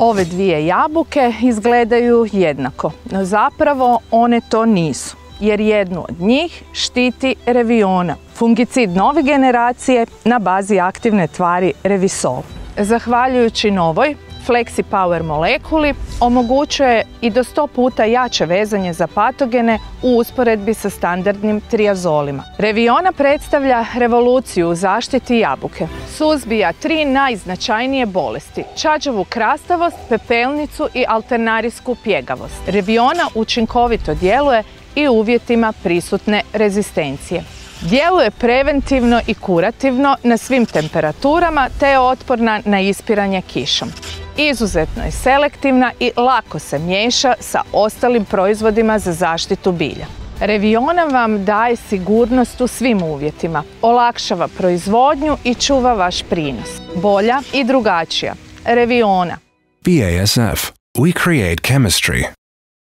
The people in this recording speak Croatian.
Ove dvije jabuke izgledaju jednako, no zapravo one to nisu, jer jednu od njih štiti Reviona, fungicid nove generacije na bazi aktivne tvari Revisol. Zahvaljujući novoj Flexi Power molekuli omogućuje i do 100 puta jače vezanje za patogene u usporedbi sa standardnim triazolima. Reviona predstavlja revoluciju u zaštiti jabuke. Suzbija 3 najznačajnije bolesti: čađavu krastavost, pepelnicu i alternarijsku pjegavost. Reviona učinkovito djeluje i u uvjetima prisutne rezistencije. Djeluje preventivno i kurativno na svim temperaturama te je otporna na ispiranje kišom. Izuzetno je selektivna i lako se miješa sa ostalim proizvodima za zaštitu bilja. Reviona vam daje sigurnost u svim uvjetima, olakšava proizvodnju i čuva vaš prinos. Bolja i drugačija. Reviona. BASF. We create chemistry.